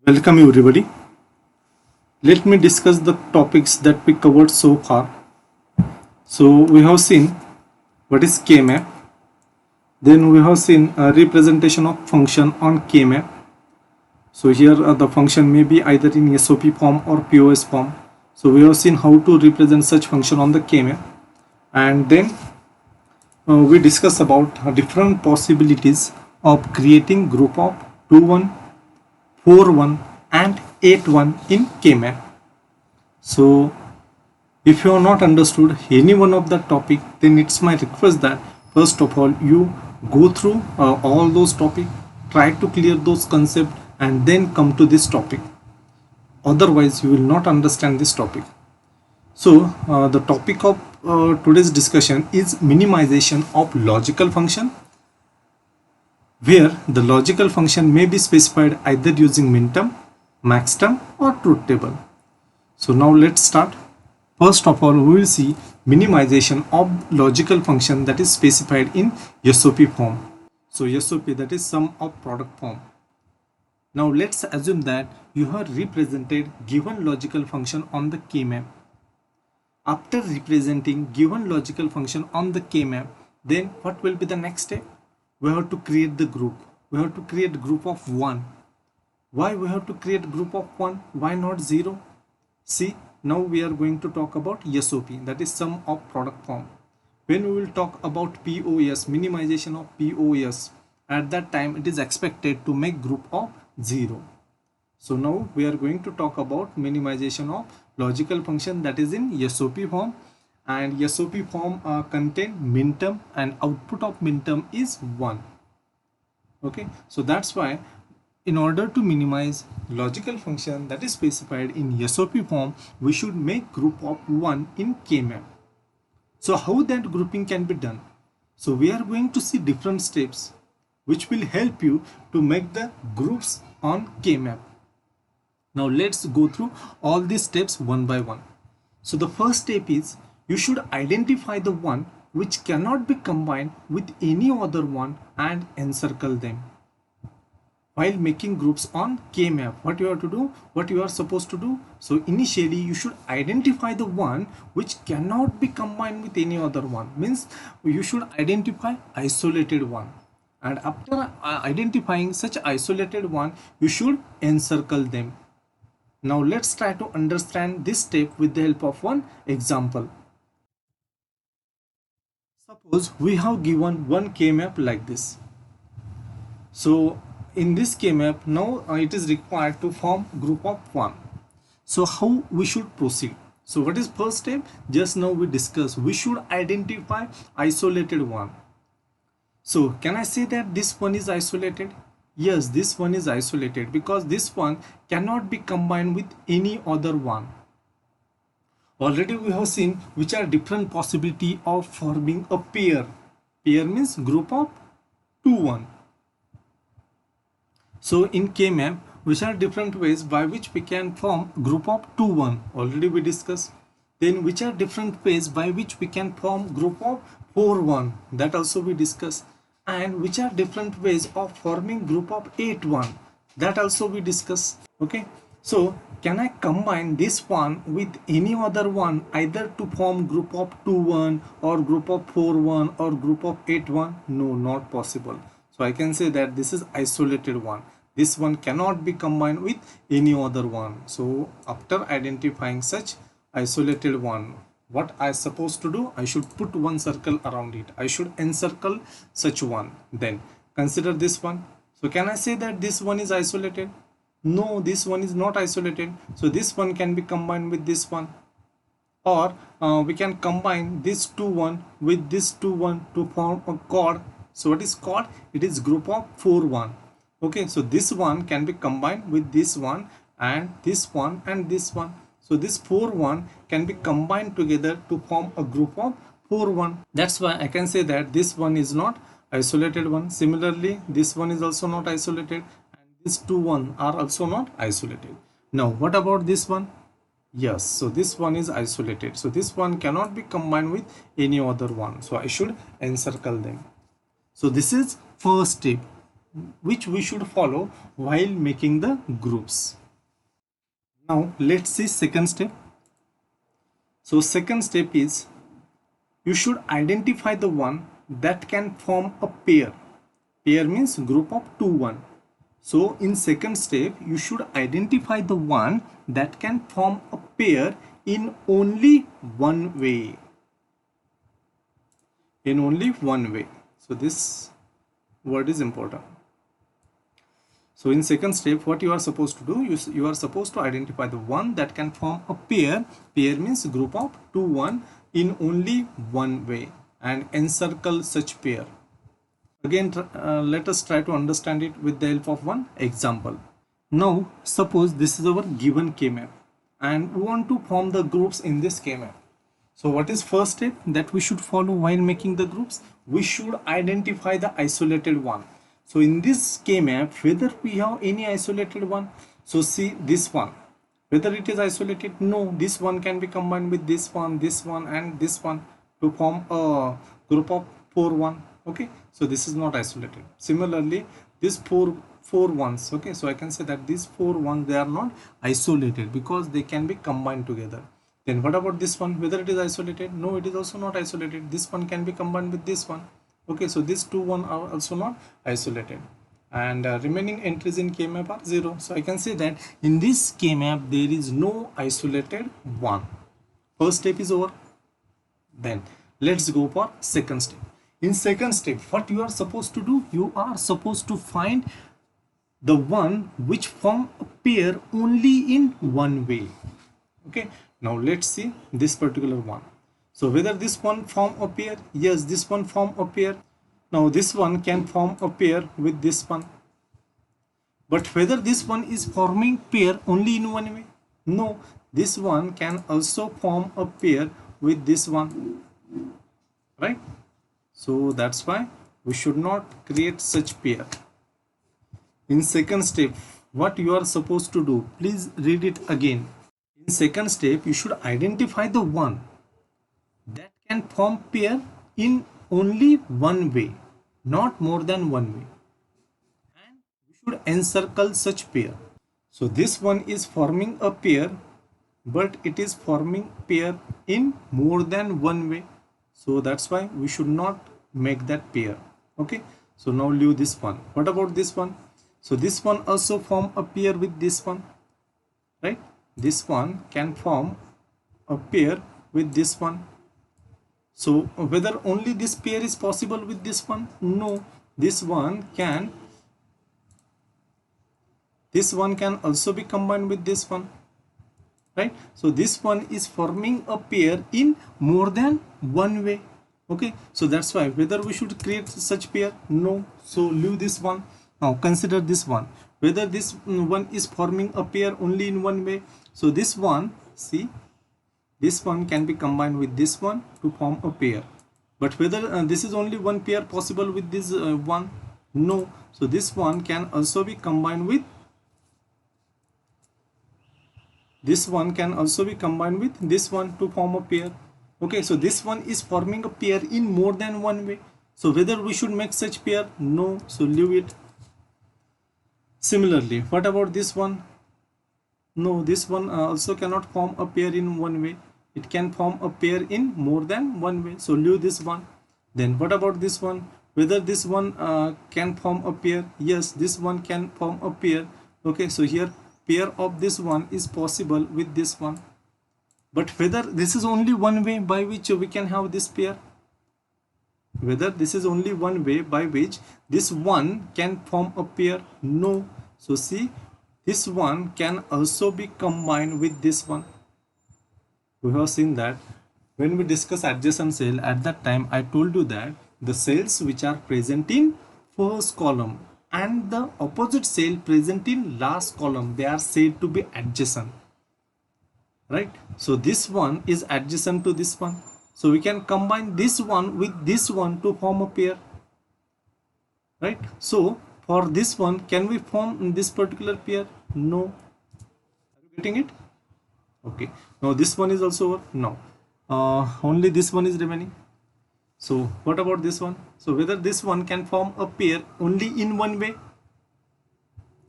Welcome everybody. Let me discuss the topics that we covered so far. So we have seen what is K-map. Then we have seen a representation of function on K-map. So here the function may be either in SOP form or POS form. So we have seen how to represent such function on the K-map. And then we discuss about different possibilities of creating group of 2-1, 4-1 and 8-1 in K-map. So if you have not understood any one of that topic, then it's my request that first of all you go through all those topics, try to clear those concepts and then come to this topic. Otherwise you will not understand this topic. So the topic of today's discussion is minimization of logical function, where the logical function may be specified either using minterm, maxterm or truth table. So now let's start. First of all, we will see minimization of logical function that is specified in SOP form. So SOP, that is sum of product form. Now let's assume that you have represented given logical function on the K-map. After representing given logical function on the K-map, then what will be the next step? We have to create the group. We have to create group of 1. Why we have to create group of 1? Why not 0? See, now we are going to talk about SOP, that is sum of product form. When we will talk about POS, minimization of POS, at that time it is expected to make group of 0. So now we are going to talk about minimization of logical function that is in SOP form, and SOP form contain minterm and output of minterm is 1. Okay, so that's why in order to minimize logical function that is specified in SOP form, we should make group of 1 in K-map. So how that grouping can be done? So we are going to see different steps which will help you to make the groups on K-map. Now let's go through all these steps one by one. So the first step is you should identify the one which cannot be combined with any other one and encircle them. While making groups on K-map, what you have to do, what you are supposed to do? So initially you should identify the one which cannot be combined with any other one. Means you should identify isolated one. And after identifying such isolated one, you should encircle them. Now let's try to understand this step with the help of one example. Suppose we have given one K-map like this. So in this K-map, now it is required to form group of 1. So how we should proceed? So what is first step? Just now we discussed, we should identify isolated one. So can I say that this one is isolated? Yes, this one is isolated because this one cannot be combined with any other one. Already we have seen which are different possibility of forming a pair. Pair means group of 2-1. So in K-map, which are different ways by which we can form group of 2-1. Already we discussed. Then which are different ways by which we can form group of 4-1. That also we discussed. And which are different ways of forming group of 8-1. That also we discussed. Okay. So can I combine this one with any other one either to form group of 2-1 or group of 4-1 or group of 8-1? No, not possible. So I can say that this is isolated one. This one cannot be combined with any other one. So after identifying such isolated one, what I supposed to do? I should put one circle around it. I should encircle such one. Then consider this one. So can I say that this one is isolated? No, this one is not isolated. So this one can be combined with this one. Or we can combine this 2-1 with this 2-1 to form a chord. So what is chord? It is group of 4-1. Okay, so this one can be combined with this one and this one and this one. So this 4-1 can be combined together to form a group of 4-1. That's why I can say that this one is not isolated one. Similarly, this one is also not isolated and these 2-1 are also not isolated. Now, what about this one? Yes, so this one is isolated. So this one cannot be combined with any other one. So I should encircle them. So this is first step which we should follow while making the groups. Now let's see second step. So second step is you should identify the one that can form a pair. Pair means group of 2 1. So in second step you should identify the one that can form a pair in only one way. In only one way. So this word is important. So in second step, what you are supposed to do, you are supposed to identify the one that can form a pair. Pair means group of 2 1 in only one way, and encircle such pair. Again, let us try to understand it with the help of one example. Now suppose this is our given K-map and we want to form the groups in this K-map. So what is first step that we should follow while making the groups? We should identify the isolated one. So in this K-map, whether we have any isolated one, so see this one, whether it is isolated, no, this one can be combined with this one and this one to form a group of 4 1. Okay, so this is not isolated. Similarly, this four ones, okay, so I can say that these 4 ones, they are not isolated because they can be combined together. Then what about this one, whether it is isolated? No, it is also not isolated. This one can be combined with this one. Okay, so these 2 1 are also not isolated, and remaining entries in K-map are 0. So I can say that in this K-map there is no isolated one. First step is over. Then let's go for second step. In second step, what you are supposed to do, you are supposed to find the one which form a pair only in one way. Okay, now let's see this particular one. So whether this one form a pair? Yes, this one form a pair. Now this one can form a pair with this one. But whether this one is forming pair only in one way? No, this one can also form a pair with this one. Right? So that's why we should not create such pair. In second step, what you are supposed to do, please read it again. In second step, you should identify the one that can form pair in only one way, not more than one way, and we should encircle such pair. So this one is forming a pair, but it is forming pair in more than one way, so that's why we should not make that pair. Okay, so now leave this one. What about this one? So this one also form a pair with this one, right? This one can form a pair with this one. So whether only this pair is possible with this one? No, this one can also be combined with this one, right? So this one is forming a pair in more than one way. Okay, so that's why whether we should create such pair? No, so leave this one. Now consider this one, whether this one is forming a pair only in one way. So this one, see, this one can be combined with this one to form a pair, but whether this is only one pair possible with this one? No, so this one can also be combined with this one, can also be combined with this one to form a pair. Okay, so this one is forming a pair in more than one way, so whether we should make such pair? No, so leave it. Similarly, what about this one? No, this one also cannot form a pair in one way. It can form a pair in more than one way, so leave this one. Then what about this one? Whether this one can form a pair? Yes, this one can form a pair. Okay, so here pair of this one is possible with this one, but whether this is only one way by which we can have this pair? Whether this is only one way by which this one can form a pair? No, so see, this one can also be combined with this one. We have seen that when we discuss adjacent cell, at that time I told you that the cells which are present in first column and the opposite cell present in last column, they are said to be adjacent, right? So this one is adjacent to this one, so we can combine this one with this one to form a pair, right? So for this one, can we form this particular pair? No. Are you getting it? Okay, now this one is also over. No, only this one is remaining. So what about this one? So whether this one can form a pair only in one way?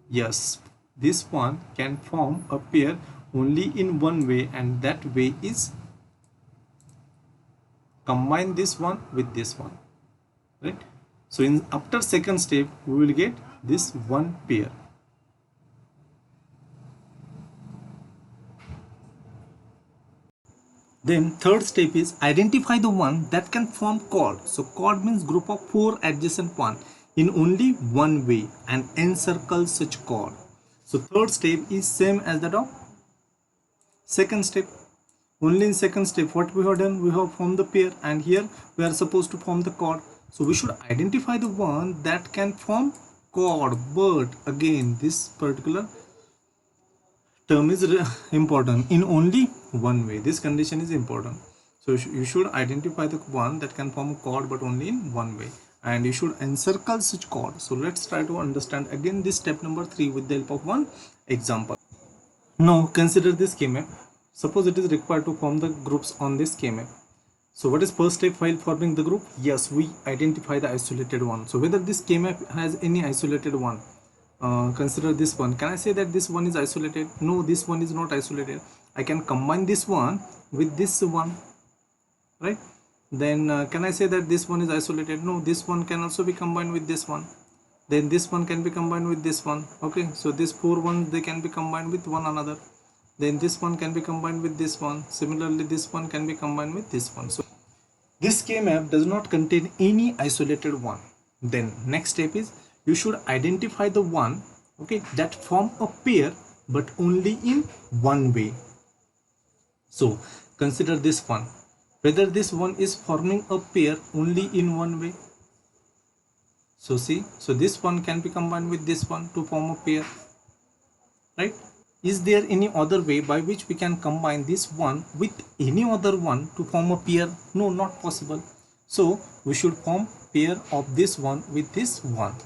Yes, this one can form a pair only in one way, and that way is combine this one with this one, right? So in after second step we will get this one pair. Then third step is identify the one that can form chord. So chord means group of four adjacent one in only one way and encircle such chord. So third step is same as that of second step. Only in second step what we have done, we have formed the pair, and here we are supposed to form the chord. So we should identify the one that can form chord, but again this particular term is important in only one way. This condition is important. So you should identify the one that can form a chord but only in one way, and you should encircle such chord. So let's try to understand again this step number 3 with the help of one example. Now consider this K-map. Suppose it is required to form the groups on this K-map. So what is first step while forming the group? Yes, we identify the isolated one. So whether this K-map has any isolated one, consider this one. Can I say that this one is isolated? No, this one is not isolated. I can combine this one with this one, right? Then can I say that this one is isolated? No, this one can also be combined with this one. Then this one can be combined with this one. Okay, so these four ones, they can be combined with one another. Then this one can be combined with this one. Similarly, this one can be combined with this one. So this K-map does not contain any isolated one. Then next step is you should identify the one, okay, that form a pair but only in one way. So consider this one, whether this one is forming a pair only in one way. So see, so this one can be combined with this one to form a pair, right? Is there any other way by which we can combine this one with any other one to form a pair? No, not possible. So we should form pair of this one with this one.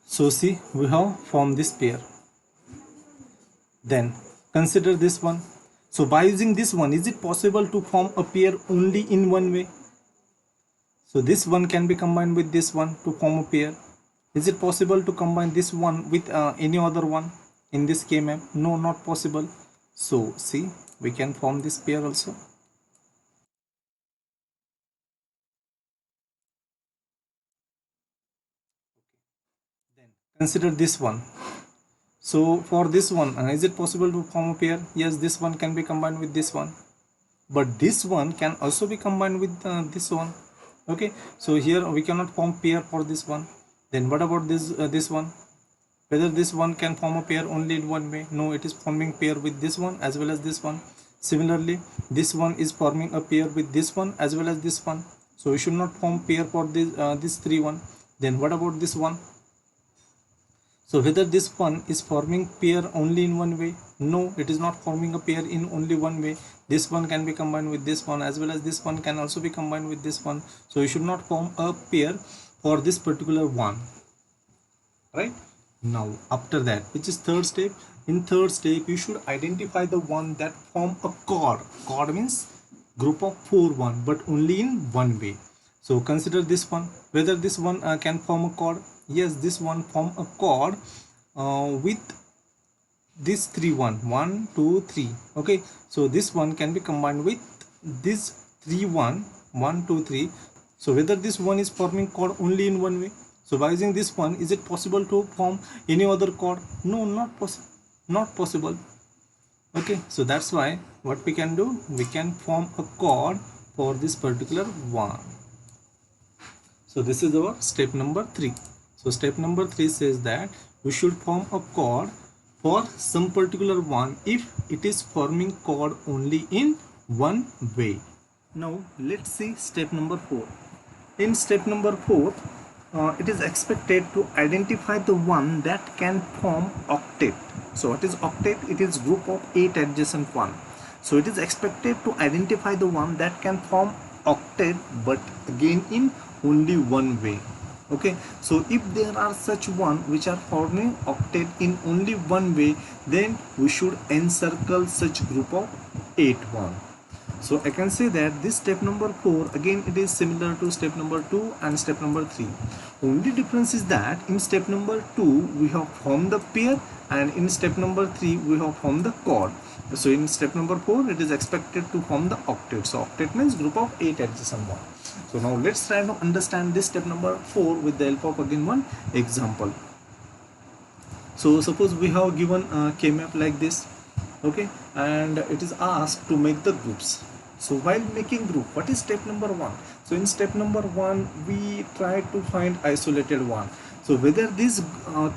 So see, we have formed this pair. Then consider this one. So by using this one, is it possible to form a pair only in one way? So this one can be combined with this one to form a pair. Is it possible to combine this one with any other one in this K-map? No, not possible. So see, we can form this pair also. Then consider this one. So for this one, is it possible to form a pair? Yes, this one can be combined with this one, but this one can also be combined with this one. Okay, so here we cannot form pair for this one. Then what about this one? Whether this one can form a pair only in one way? No, it is forming pair with this one as well as this one. Similarly, this one is forming a pair with this one as well as this one. So we should not form pair for this three one. Then what about this one? So whether this one is forming pair only in one way? No, it is not forming a pair in only one way. This one can be combined with this one as well as this one can also be combined with this one. So you should not form a pair for this particular one, right? Now after that, which is third step, in third step you should identify the one that form a chord. Chord means group of four one but only in one way. So consider this one, whether this one can form a chord. Yes, this one form a chord with this 3 1 2 3. Okay, so this one can be combined with this 3 1 2 3. So whether this one is forming chord only in one way? So by using this one, is it possible to form any other chord? No, not possible. Okay, so that's why what we can do, we can form a chord for this particular one. So this is our step number 3. So step number 3 says that we should form a chord for some particular one if it is forming chord only in one way. Now let's see step number 4. In step number 4, it is expected to identify the one that can form octet. So what is octet? It is group of 8 adjacent one. So it is expected to identify the one that can form octet but again in only one way. Okay, so if there are such one which are forming octet in only one way, then we should encircle such group of 8 one. So I can say that this step number 4, again it is similar to step number 2 and step number 3. Only difference is that in step number 2 we have formed the pair, and in step number 3 we have formed the chord. So in step number 4 it is expected to form the octet. So octet means group of 8 adjacent one. So now let's try to understand this step number 4 with the help of again one example. So suppose we have given a K-map like this, okay, and it is asked to make the groups. So while making group, what is step number 1? So in step number 1 we try to find isolated one. So whether this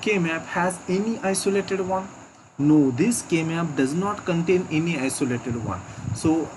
K-map has any isolated one? No, this K-map does not contain any isolated one. So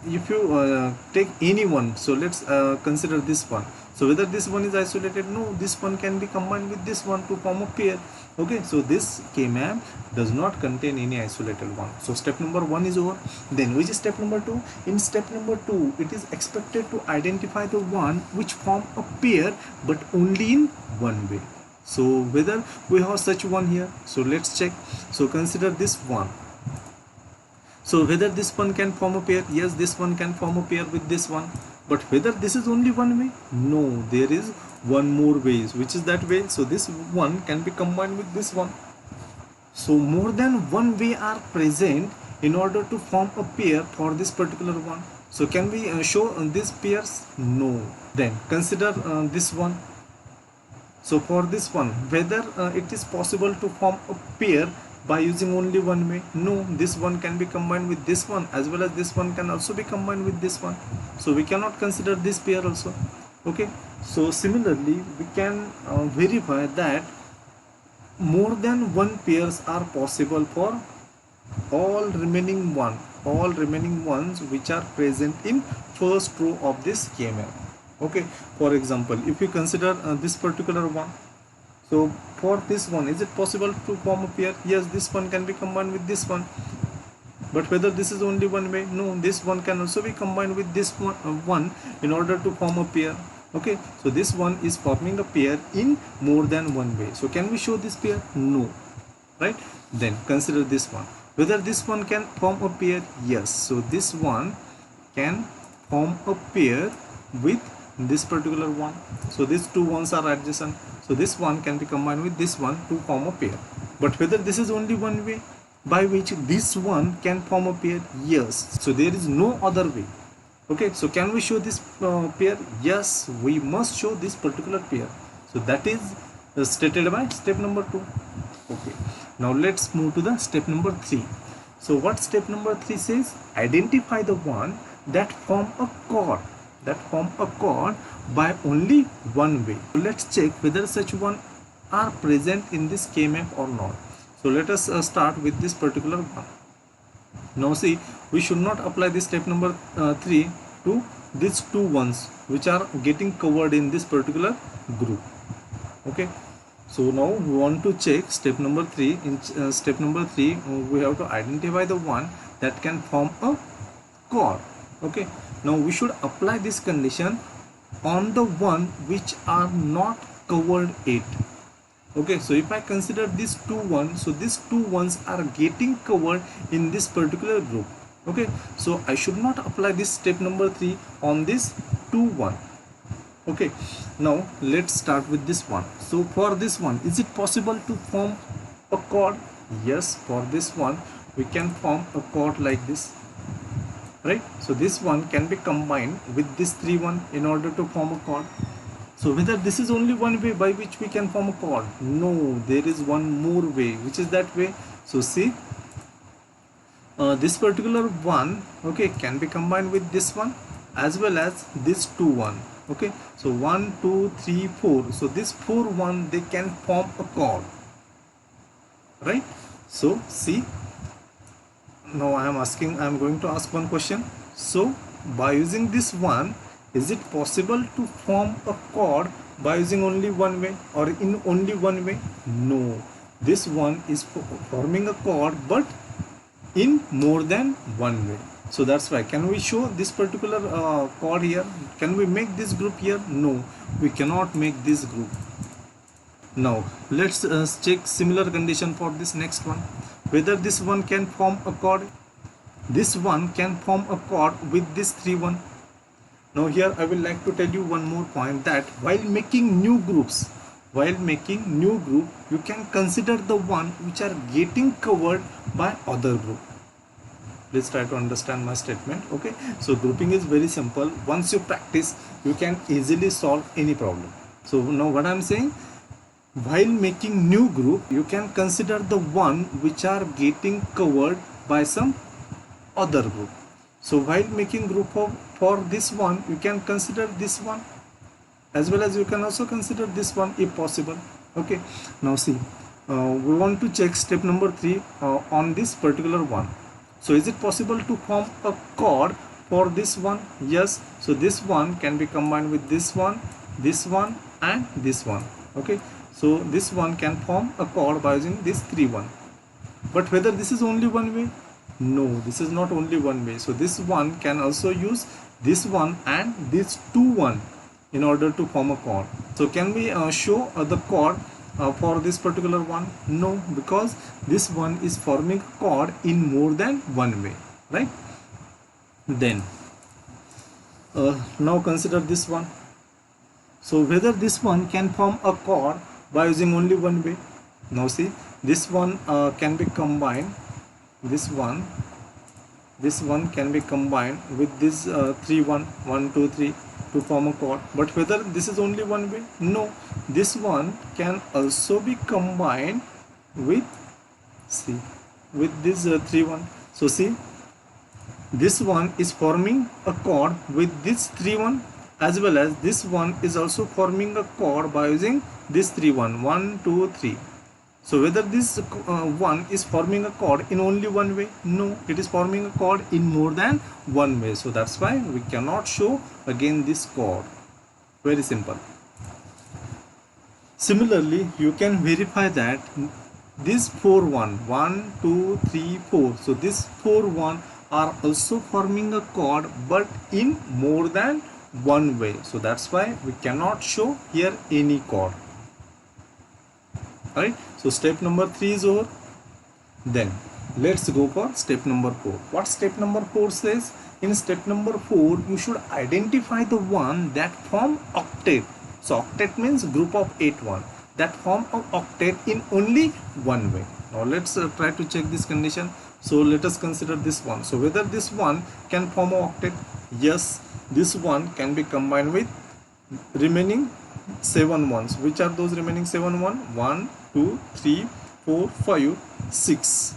if you take any one, so let's consider this one. So whether this one is isolated? No, this one can be combined with this one to form a pair. Okay, so this K-map does not contain any isolated one. So step number 1 is over. Then which is step number 2? In step number 2 it is expected to identify the one which form a pair but only in one way. So whether we have such one here, so let's check. So consider this one. So whether this one can form a pair? Yes, this one can form a pair with this one. But whether this is only one way? No, there is one more way. Which is that way? So this one can be combined with this one. So more than one way are present in order to form a pair for this particular one. So can we show these pairs? No. Then consider this one. So for this one, whether it is possible to form a pair by using only one way? No, this one can be combined with this one, as well as this one can also be combined with this one. So we cannot consider this pair also. Okay, so similarly we can verify that more than one pairs are possible for all remaining ones which are present in first row of this K-map. Okay, for example, if we consider this particular one, so for this one, is it possible to form a pair? Yes, this one can be combined with this one. But whether this is only one way? No, this one can also be combined with this one in order to form a pair. Okay, so this one is forming a pair in more than one way. So can we show this pair? No, right? Then consider this one. Whether this one can form a pair? Yes. So this one can form a pair with this particular one. So these two ones are adjacent. So this one can be combined with this one to form a pair. But whether this is only one way by which this one can form a pair? Yes. So there is no other way. Okay, so can we show this pair? Yes, we must show this particular pair. So that is stated by step number 2. Okay, now let's move to the step number 3. So what step number 3 says? Identify the one that form a chord by only one way. So let's check whether such one are present in this K-map or not. So let us start with this particular one. Now see, we should not apply this step number 3 to these two ones which are getting covered in this particular group. Okay, so now we want to check step number 3. In step number 3 we have to identify the one that can form a chord. Okay, now we should apply this condition on the one which are not covered yet. Okay, so if I consider these two ones, so these two ones are getting covered in this particular group. Okay, so I should not apply this step number 3 on this 2 1. Okay, now let's start with this one. So for this one, is it possible to form a chord? Yes, for this one we can form a chord like this, right? So this one can be combined with this 3 1 in order to form a chord. So whether this is only one way by which we can form a chord? No, there is one more way. Which is that way? So see, this particular one, okay, can be combined with this one as well as this 2 1. Okay, so 1 2 3 4. So this 4 1 they can form a chord, right? So see, now I am going to ask one question. So by using this one, is it possible to form a chord by using only one way or in only one way? No, this one is forming a chord but in more than one way. So that's why, can we show this particular chord here? Can we make this group here? No, we cannot make this group. Now let's check similar condition for this next one. Whether this one can form a chord? This one can form a chord with this 3 1. Now here I will like to tell you one more point, that while making new groups, you can consider the one which are getting covered by other group. Please try to understand my statement. Okay, so grouping is very simple. Once you practice, you can easily solve any problem. So now what I'm saying, while making new group, you can consider the one which are getting covered by some other group. So while making group for this one, you can consider this one, as well as you can also consider this one if possible. Okay, now see, we want to check step number 3 on this particular one. So is it possible to form a chord for this one? Yes. So this one can be combined with this one, and this one. Okay, so this one can form a chord by using this 3 1. But whether this is only one way? No, this is not only one way. So this one can also use this one and this 2 1 in order to form a chord. So can we show the chord for this particular one? No, because this one is forming a chord in more than one way, right? Then now consider this one. So whether this one can form a chord by using only one way? Now see, this one can be combined, this one can be combined with this 3 1 1 2 3 to form a chord. But whether this is only one way? No, this one can also be combined with, see, with this 3 1. So see, this one is forming a chord with this 3 1, as well as this one is also forming a chord by using this 3 1 1 2 3. So whether this one is forming a chord in only one way? No, it is forming a chord in more than one way. So that's why we cannot show again this chord. Very simple. Similarly, you can verify that this 4 1 1 2 3 4. So this 4 1 are also forming a chord, but in more than one way. So that's why we cannot show here any chord. Alright, so step number 3 is over. Then let's go for step number 4. What step number 4 says? In step number 4, you should identify the one that form octet. So octet means group of 8 1 that form an octet in only one way. Now let's try to check this condition. So let us consider this one. So whether this one can form an octet? Yes, this one can be combined with remaining 7 ones. Which are those remaining 7 1? 1 2 3 4 5 6.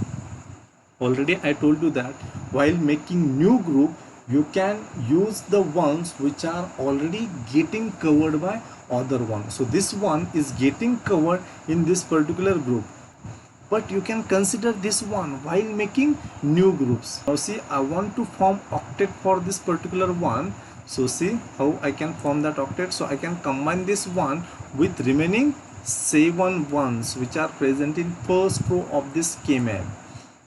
Already I told you that while making new group, you can use the ones which are already getting covered by other one. So this one is getting covered in this particular group, but you can consider this one while making new groups. Now see, I want to form octet for this particular one. So see how I can form that octet. So I can combine this one with remaining 7 ones which are present in first row of this K-map.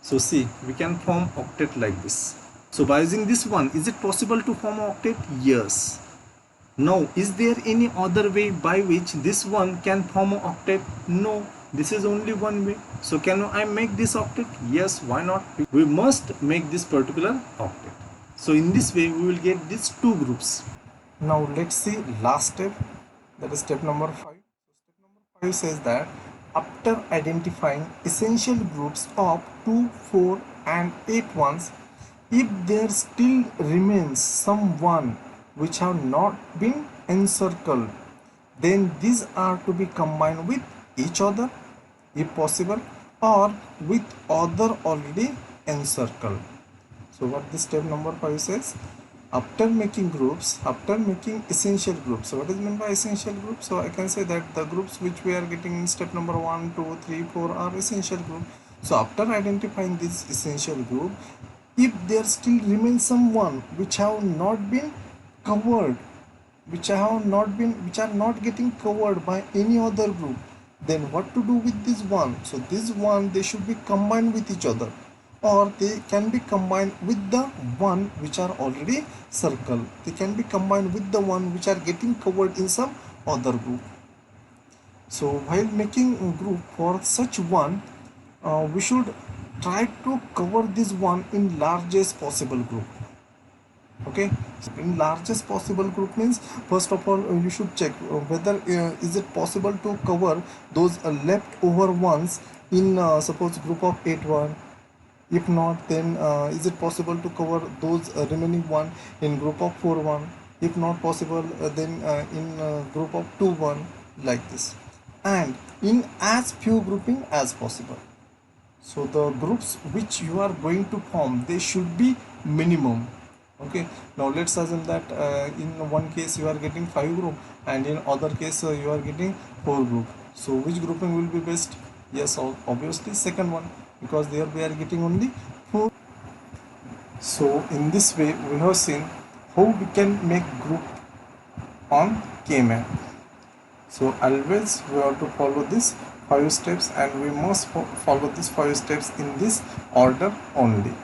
So see, we can form octet like this. So by using this one, is it possible to form octet? Yes. Now, is there any other way by which this one can form an octet? No, this is only one way. So can I make this octet? Yes, why not? We must make this particular octet. So in this way, we will get these two groups. Now let's see last step, that is step number 5. So step number 5 says that after identifying essential groups of 2, 4 and 8 ones, if there still remains some one which have not been encircled, then these are to be combined with each other if possible, or with other already encircled. So what this step number 5 says, after making groups, after making essential groups. So what is meant by essential groups? So I can say that the groups which we are getting in step number 1, 2, 3, 4 are essential group. So after identifying this essential group, if there still remains some one which have not been covered, which are not getting covered by any other group, then what to do with this one? So this one, they should be combined with each other, or they can be combined with the one which are already circled. They can be combined with the one which are getting covered in some other group. So while making a group for such one, we should try to cover this one in largest possible group. Okay, so in largest possible group means, first of all you should check whether is it possible to cover those leftover ones in suppose group of 8 1. If not, then is it possible to cover those remaining one in group of 4 1? If not possible, then in group of 2 1, like this, and in as few grouping as possible. So the groups which you are going to form, they should be minimum. Okay, now let's assume that in one case you are getting 5 group, and in other case you are getting 4 group. So which grouping will be best? Yes, obviously second one, because there we are getting only 4. So in this way we have seen how we can make group on K-map. So always we have to follow these 5 steps, and we must follow these 5 steps in this order only.